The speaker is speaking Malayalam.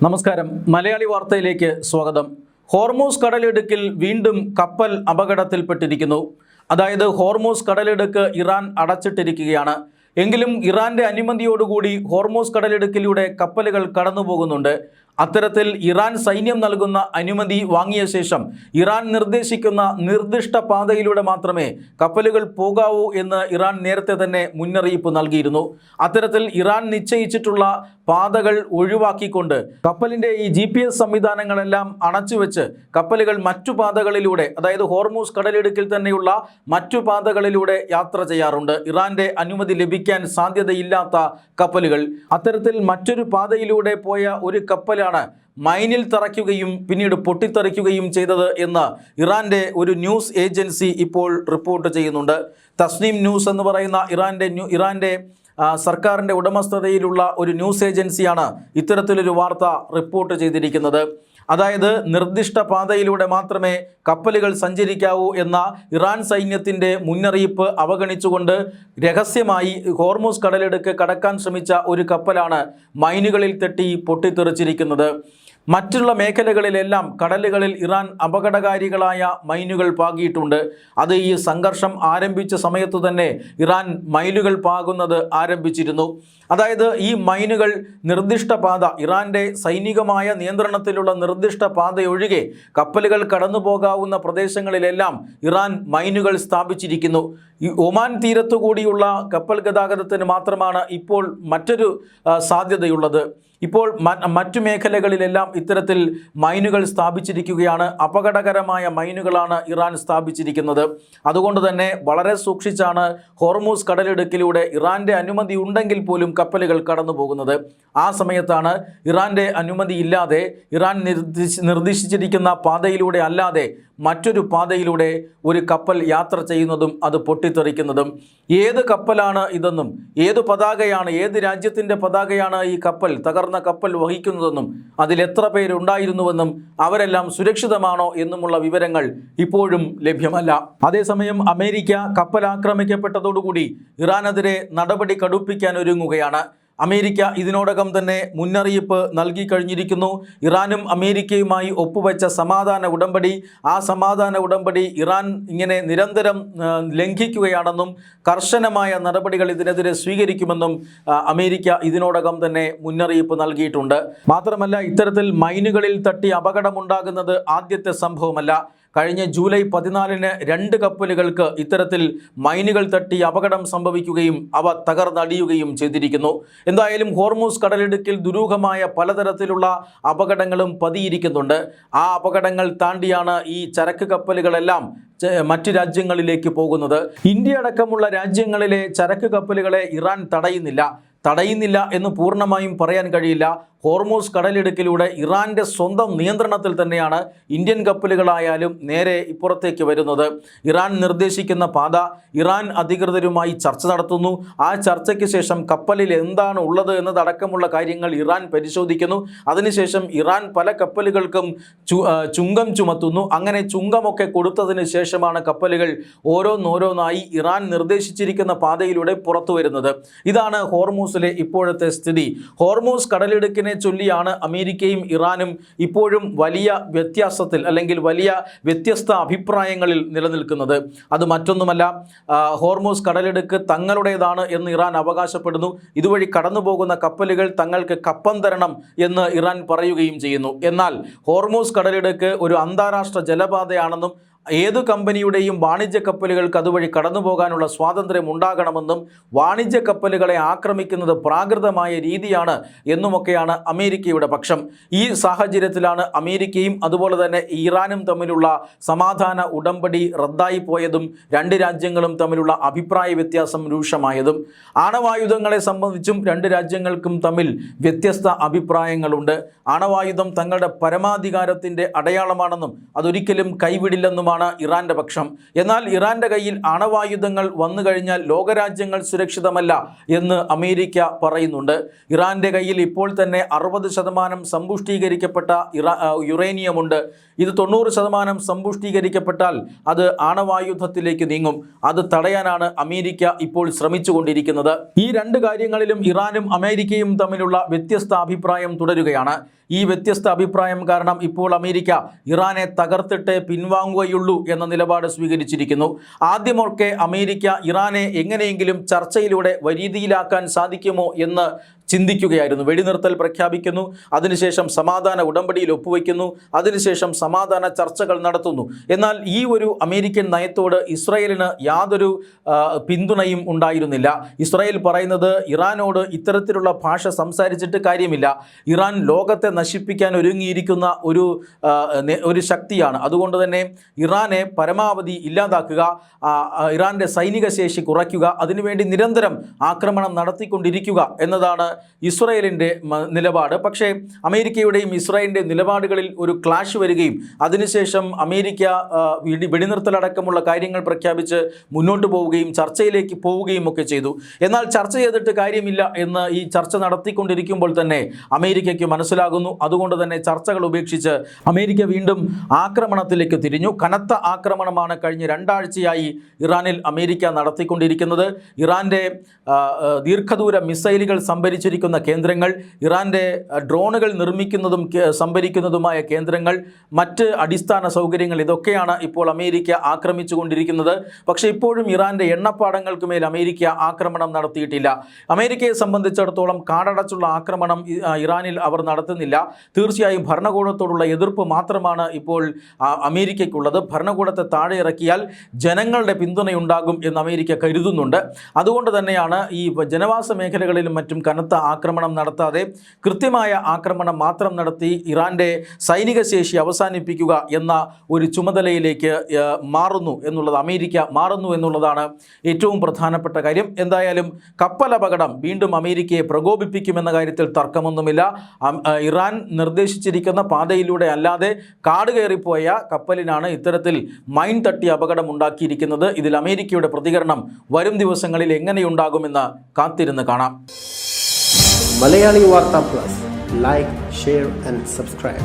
നമസ്കാരം. മലയാളി വാർത്തയിലേക്ക് സ്വാഗതം. ഹോർമൂസ് കടലിടുക്കിൽ വീണ്ടും കപ്പൽ അപകടത്തിൽപ്പെട്ടിരിക്കുന്നു. അതായത് ഹോർമൂസ് കടലിടുക്ക് ഇറാൻ അടച്ചിട്ടിരിക്കുകയാണ്. എങ്കിലും ഇറാന്റെ അനുമതിയോടുകൂടി ഹോർമൂസ് കടലിടുക്കിലൂടെ കപ്പലുകൾ കടന്നുപോകുന്നുണ്ട്. അത്തരത്തിൽ ഇറാൻ സൈന്യം നൽകുന്ന അനുമതി വാങ്ങിയ ശേഷം ഇറാൻ നിർദ്ദേശിക്കുന്ന നിർദ്ദിഷ്ട പാതയിലൂടെ മാത്രമേ കപ്പലുകൾ പോകാവൂ എന്ന് ഇറാൻ നേരത്തെ തന്നെ മുന്നറിയിപ്പ് നൽകിയിരുന്നു. അത്തരത്തിൽ ഇറാൻ നിശ്ചയിച്ചിട്ടുള്ള പാതകൾ ഒഴിവാക്കിക്കൊണ്ട് കപ്പലിൻ്റെ ഈ GPS സംവിധാനങ്ങളെല്ലാം അണച്ചുവെച്ച് കപ്പലുകൾ മറ്റു പാതകളിലൂടെ, അതായത് ഹോർമൂസ് കടലിടുക്കിൽ തന്നെയുള്ള മറ്റു പാതകളിലൂടെ യാത്ര ചെയ്യാറുണ്ട്. ഇറാന്റെ അനുമതി ലഭിക്കാൻ സാധ്യതയില്ലാത്ത കപ്പലുകൾ. അത്തരത്തിൽ മറ്റൊരു പാതയിലൂടെ പോയ ഒരു കപ്പലാണ് മൈനിൽ തറയ്ക്കുകയും പിന്നീട് പൊട്ടിത്തെറിക്കുകയും ചെയ്തത് എന്ന് ഇറാന്റെ ഒരു ന്യൂസ് ഏജൻസി ഇപ്പോൾ റിപ്പോർട്ട് ചെയ്യുന്നുണ്ട്. തസ്നീം ന്യൂസ് എന്ന് പറയുന്ന ഇറാന്റെ സർക്കാരിൻ്റെ ഉടമസ്ഥതയിലുള്ള ഒരു ന്യൂസ് ഏജൻസിയാണ് ഇത്തരത്തിലൊരു വാർത്ത റിപ്പോർട്ട് ചെയ്തിരിക്കുന്നത്. അതായത് നിർദ്ദിഷ്ട പാതയിലൂടെ മാത്രമേ കപ്പലുകൾ സഞ്ചരിക്കാവൂ എന്ന ഇറാൻ സൈന്യത്തിൻ്റെ മുന്നറിയിപ്പ് അവഗണിച്ചുകൊണ്ട് രഹസ്യമായി ഹോർമൂസ് കടലിടുക്ക് കടക്കാൻ ശ്രമിച്ച ഒരു കപ്പലാണ് മൈനുകളിൽ തട്ടി പൊട്ടിത്തെറിച്ചിരിക്കുന്നത്. മറ്റുള്ള മേഖലകളിലെല്ലാം കടലുകളിൽ ഇറാൻ അപകടകാരികളായ മൈനുകൾ പാകിയിട്ടുണ്ട്. അത് ഈ സംഘർഷം ആരംഭിച്ച സമയത്തു തന്നെ ഇറാൻ മൈനുകൾ പാകുന്നത് ആരംഭിച്ചിരുന്നു. അതായത് ഈ മൈനുകൾ നിർദ്ദിഷ്ട പാത, ഇറാന്റെ സൈനികമായ നിയന്ത്രണത്തിലുള്ള നിർദ്ദിഷ്ട പാതയൊഴികെ കപ്പലുകൾ കടന്നു പോകാവുന്ന പ്രദേശങ്ങളിലെല്ലാം ഇറാൻ മൈനുകൾ സ്ഥാപിച്ചിരിക്കുന്നു. ഈ ഒമാൻ തീരത്തുകൂടിയുള്ള കപ്പൽ ഗതാഗതത്തിന് മാത്രമാണ് ഇപ്പോൾ മറ്റൊരു സാധ്യതയുള്ളത്. ഇപ്പോൾ മറ്റു മേഖലകളിലെല്ലാം ഇത്തരത്തിൽ മൈനുകൾ സ്ഥാപിച്ചിരിക്കുകയാണ്. അപകടകരമായ മൈനുകളാണ് ഇറാൻ സ്ഥാപിച്ചിരിക്കുന്നത്. അതുകൊണ്ട് തന്നെ വളരെ സൂക്ഷിച്ചാണ് ഹോർമൂസ് കടലിടുക്കിലൂടെ ഇറാന്റെ അനുമതി ഉണ്ടെങ്കിൽ പോലും കപ്പലുകൾ കടന്നു പോകുന്നത്. ആ സമയത്താണ് ഇറാന്റെ അനുമതി ഇല്ലാതെ, ഇറാൻ നിർദ്ദേശിച്ചിരിക്കുന്ന പാതയിലൂടെ അല്ലാതെ മറ്റൊരു പാതയിലൂടെ ഒരു കപ്പൽ യാത്ര ചെയ്യുന്നതും അത് പൊട്ടിത്തെറിക്കുന്നതും. ഏത് കപ്പലാണ് ഇതെന്നും ഏത് പതാകയാണ്, ഏത് രാജ്യത്തിൻ്റെ പതാകയാണ് ഈ കപ്പൽ, തകർന്ന കപ്പൽ വഹിക്കുന്നതെന്നും അതിലെത്ര പേരുണ്ടായിരുന്നുവെന്നും അവരെല്ലാം സുരക്ഷിതമാണോ എന്നുമുള്ള വിവരങ്ങൾ ഇപ്പോഴും ലഭ്യമല്ല. അതേസമയം അമേരിക്ക കപ്പൽ ആക്രമിക്കപ്പെട്ടതോടുകൂടി ഇറാനെതിരെ നടപടി കടുപ്പിക്കാൻ ഒരുങ്ങുകയാണ്. അമേരിക്ക ഇതിനോടകം തന്നെ മുന്നറിയിപ്പ് നൽകി കഴിഞ്ഞിരിക്കുന്നു. ഇറാനും അമേരിക്കയുമായി ഒപ്പുവെച്ച സമാധാന ഉടമ്പടി, ആ സമാധാന ഉടമ്പടി ഇറാൻ ഇങ്ങനെ നിരന്തരം ലംഘിക്കുകയാണെന്നും കർശനമായ നടപടികൾ ഇതിനെതിരെ സ്വീകരിക്കുമെന്നും അമേരിക്ക ഇതിനോടകം തന്നെ മുന്നറിയിപ്പ് നൽകിയിട്ടുണ്ട്. മാത്രമല്ല, ഇത്തരത്തിൽ മൈനുകളിൽ തട്ടി അപകടമുണ്ടാകുന്നത് ആദ്യത്തെ സംഭവമല്ല. കഴിഞ്ഞ ജൂലൈ 14-ന് 2 കപ്പലുകൾക്ക് ഇത്തരത്തിൽ മൈനുകൾ തട്ടി അപകടം സംഭവിക്കുകയും അവ തകർന്നടിയുകയും ചെയ്തിരിക്കുന്നു. എന്തായാലും ഹോർമൂസ് കടലിടുക്കിൽ ദുരൂഹമായ പലതരത്തിലുള്ള അപകടങ്ങളും പതിയിരിക്കുന്നുണ്ട്. ആ അപകടങ്ങൾ താണ്ടിയാണ് ഈ ചരക്ക് കപ്പലുകളെല്ലാം മറ്റ് രാജ്യങ്ങളിലേക്ക് പോകുന്നത്. ഇന്ത്യ അടക്കമുള്ള രാജ്യങ്ങളിലെ ചരക്ക് കപ്പലുകളെ ഇറാൻ തടയുന്നില്ല എന്ന് പൂർണ്ണമായും പറയാൻ കഴിയില്ല. ഹോർമൂസ് കടലിടുക്കിലൂടെ ഇറാന്റെ സ്വന്തം നിയന്ത്രണത്തിൽ തന്നെയാണ് ഇന്ത്യൻ കപ്പലുകളായാലും നേരെ ഇപ്പുറത്തേക്ക് വരുന്നത്. ഇറാൻ നിർദ്ദേശിക്കുന്ന പാത ഇറാൻ അധികൃതരുമായി ചർച്ച നടത്തുന്നു. ആ ചർച്ചയ്ക്ക് ശേഷം കപ്പലിൽ എന്താണ് ഉള്ളത് എന്നതടക്കമുള്ള കാര്യങ്ങൾ ഇറാൻ പരിശോധിക്കുന്നു. അതിനുശേഷം ഇറാൻ പല കപ്പലുകൾക്കും ചുങ്കം ചുമത്തുന്നു. അങ്ങനെ ചുങ്കമൊക്കെ കൊടുത്തതിന് ശേഷമാണ് കപ്പലുകൾ ഓരോന്നോരോന്നായി ഇറാൻ നിർദ്ദേശിച്ചിരിക്കുന്ന പാതയിലൂടെ പുറത്തു വരുന്നത്. ഇതാണ് ഹോർമൂസിലെ ഇപ്പോഴത്തെ സ്ഥിതി. ഹോർമൂസ് കടലിടുക്കിനെ ചൊല്ലിയാണ് അമേരിക്കയും ഇറാനും ഇപ്പോഴും വലിയ വ്യത്യാസത്തിൽ, അല്ലെങ്കിൽ വലിയ വ്യത്യസ്ത അഭിപ്രായങ്ങളിൽ നിലനിൽക്കുന്നത്. അത് മറ്റൊന്നുമല്ല, ഹോർമൂസ് കടലിടുക്ക് തങ്ങളുടേതാണ് എന്ന് ഇറാൻ അവകാശപ്പെടുന്നു. ഇതുവഴി കടന്നു പോകുന്ന കപ്പലുകൾ തങ്ങൾക്ക് കപ്പം തരണം എന്ന് ഇറാൻ പറയുകയും ചെയ്യുന്നു. എന്നാൽ ഹോർമൂസ് കടലിടുക്ക് ഒരു അന്താരാഷ്ട്ര ജലപാതയാണെന്നും ഏതു കമ്പനിയുടെയും വാണിജ്യ കപ്പലുകൾക്ക് അതുവഴി കടന്നു പോകാനുള്ള സ്വാതന്ത്ര്യം ഉണ്ടാകണമെന്നും വാണിജ്യ കപ്പലുകളെ ആക്രമിക്കുന്നത് പ്രാകൃതമായ രീതിയാണ് എന്നുമൊക്കെയാണ് അമേരിക്കയുടെ പക്ഷം. ഈ സാഹചര്യത്തിലാണ് അമേരിക്കയും അതുപോലെ തന്നെ ഇറാനും തമ്മിലുള്ള സമാധാന ഉടമ്പടി റദ്ദായി പോയതും 2 രാജ്യങ്ങളും തമ്മിലുള്ള അഭിപ്രായ വ്യത്യാസം രൂക്ഷമായതും. ആണവായുധങ്ങളെ സംബന്ധിച്ചും 2 രാജ്യങ്ങൾക്കും തമ്മിൽ വ്യത്യസ്ത അഭിപ്രായങ്ങളുണ്ട്. ആണവായുധം തങ്ങളുടെ പരമാധികാരത്തിൻ്റെ അടയാളമാണെന്നും അതൊരിക്കലും കൈവിടില്ലെന്നും ഇറാന്റെ പക്ഷം. എന്നാൽ ഇറാന്റെ കയ്യിൽ ആണവായുധങ്ങൾ വന്നു കഴിഞ്ഞാൽ ലോകരാജ്യങ്ങൾ സുരക്ഷിതമല്ല എന്ന് അമേരിക്ക പറയുന്നുണ്ട്. ഇറാന്റെ കയ്യിൽ ഇപ്പോൾ തന്നെ 60% സമ്പുഷ്ടീകരിക്കപ്പെട്ട യുറേനിയമുണ്ട്. ഇത് 90% സമ്പുഷ്ടീകരിക്കപ്പെട്ടാൽ അത് ആണവായുധത്തിലേക്ക് നീങ്ങും. അത് തടയാനാണ് അമേരിക്ക ഇപ്പോൾ ശ്രമിച്ചുകൊണ്ടിരിക്കുന്നത്. ഈ 2 കാര്യങ്ങളിലും ഇറാനും അമേരിക്കയും തമ്മിലുള്ള വ്യത്യസ്ത അഭിപ്രായം തുടരുകയാണ്. ഈ വ്യത്യസ്ത അഭിപ്രായം കാരണം ഇപ്പോൾ അമേരിക്ക ഇറാനെ തകർത്തിട്ടേ പിൻവാങ്ങുകയുള്ളൂ എന്ന നിലപാട് സ്വീകരിച്ചിരിക്കുന്നു. ആദ്യമൊക്കെ അമേരിക്ക ഇറാനെ എങ്ങനെയെങ്കിലും ചർച്ചയിലൂടെ വരീതിയിലാക്കാൻ സാധിക്കുമോ എന്ന് ചിന്തിക്കുകയായിരുന്നു. വെടിനിർത്തൽ പ്രഖ്യാപിക്കുന്നു, അതിനുശേഷം സമാധാന ഉടമ്പടിയിൽ ഒപ്പുവയ്ക്കുന്നു, അതിനുശേഷം സമാധാന ചർച്ചകൾ നടത്തുന്നു. എന്നാൽ ഈ ഒരു അമേരിക്കൻ നയത്തോട് ഇസ്രായേലിന് യാതൊരു പിന്തുണയും ഉണ്ടായിരുന്നില്ല. ഇസ്രായേൽ പറയുന്നത് ഇറാനോട് ഇത്തരത്തിലുള്ള ഭാഷ സംസാരിച്ചിട്ട് കാര്യമില്ല, ഇറാൻ ലോകത്തെ നശിപ്പിക്കാൻ ഒരുങ്ങിയിരിക്കുന്ന ഒരു ശക്തിയാണ്, അതുകൊണ്ട് തന്നെ ഇറാനെ പരമാവധി ഇല്ലാതാക്കുക, ഇറാൻ്റെ സൈനിക ശേഷി കുറയ്ക്കുക, അതിനുവേണ്ടി നിരന്തരം ആക്രമണം നടത്തിക്കൊണ്ടിരിക്കുക എന്നതാണ് ഇസ്രായേലിൻ്റെ നിലപാട്. പക്ഷേ അമേരിക്കയുടെയും ഇസ്രായേലിൻ്റെ നിലപാടുകളിൽ ഒരു ക്ലാഷ് വരികയും അതിനുശേഷം അമേരിക്ക വെടിനിർത്തലടക്കമുള്ള കാര്യങ്ങൾ പ്രഖ്യാപിച്ച് മുന്നോട്ട് പോവുകയും ചർച്ചയിലേക്ക് പോവുകയും ഒക്കെ ചെയ്തു. എന്നാൽ ചർച്ച ചെയ്തിട്ട് കാര്യമില്ല എന്ന് ഈ ചർച്ച നടത്തിക്കൊണ്ടിരിക്കുമ്പോൾ തന്നെ അമേരിക്കയ്ക്ക് മനസ്സിലാകുന്നു. അതുകൊണ്ട് തന്നെ ചർച്ചകൾ ഉപേക്ഷിച്ച് അമേരിക്ക വീണ്ടും ആക്രമണത്തിലേക്ക് തിരിഞ്ഞു. കനത്ത ആക്രമണമാണ് കഴിഞ്ഞ 2 ആഴ്ചയായി ഇറാനിൽ അമേരിക്ക നടത്തിക്കൊണ്ടിരിക്കുന്നത്. ഇറാൻ്റെ ദീർഘദൂര മിസൈലുകൾ സംഭരിച്ചിരിക്കുന്ന കേന്ദ്രങ്ങൾ, ഇറാൻ്റെ ഡ്രോണുകൾ നിർമ്മിക്കുന്നതും സംഭരിക്കുന്നതുമായ കേന്ദ്രങ്ങൾ, മറ്റ് അടിസ്ഥാന സൗകര്യങ്ങൾ, ഇതൊക്കെയാണ് ഇപ്പോൾ അമേരിക്ക ആക്രമിച്ചു കൊണ്ടിരിക്കുന്നത്. പക്ഷേ ഇപ്പോഴും ഇറാൻ്റെ എണ്ണപ്പാടങ്ങൾക്ക് മേൽ അമേരിക്ക ആക്രമണം നടത്തിയിട്ടില്ല. അമേരിക്കയെ സംബന്ധിച്ചിടത്തോളം കാടടച്ചുള്ള ആക്രമണം ഇറാനിൽ അവർ നടത്തുന്നില്ല. തീർച്ചയായും ഭരണകൂടത്തോടുള്ള എതിർപ്പ് മാത്രമാണ് ഇപ്പോൾ അമേരിക്കയ്ക്കുള്ളത്. ഭരണകൂടത്തെ താഴെ ഇറക്കിയാൽ ജനങ്ങളുടെ പിന്തുണയുണ്ടാകും എന്ന് അമേരിക്ക കരുതുന്നുണ്ട്. അതുകൊണ്ട് തന്നെയാണ് ഈ ജനവാസ മേഖലകളിലും മറ്റും കനത്ത ആക്രമണം നടത്താതെ കൃത്യമായ ആക്രമണം മാത്രം നടത്തി ഇറാൻ്റെ സൈനിക ശേഷി അവസാനിപ്പിക്കുക എന്ന ഒരു ചുമതലയിലേക്ക് അമേരിക്ക മാറുന്നു എന്നുള്ളതാണ് ഏറ്റവും പ്രധാനപ്പെട്ട കാര്യം. എന്തായാലും കപ്പൽ അപകടം വീണ്ടും അമേരിക്കയെ പ്രകോപിപ്പിക്കുമെന്ന കാര്യത്തിൽ തർക്കമൊന്നുമില്ല. ഇറാൻ നിർദ്ദേശിച്ചിരിക്കുന്ന പാതയിലൂടെ അല്ലാതെ കാട് കയറിപ്പോയ കപ്പലിനാണ് ഇത്തരത്തിൽ മൈൻ തട്ടി അപകടം ഉണ്ടാക്കിയിരിക്കുന്നത്. ഇതിൽ അമേരിക്കയുടെ പ്രതികരണം വരും ദിവസങ്ങളിൽ എങ്ങനെയുണ്ടാകുമെന്ന് കാത്തിരുന്ന് കാണാം. Malayali Warta Plus, like, share and subscribe.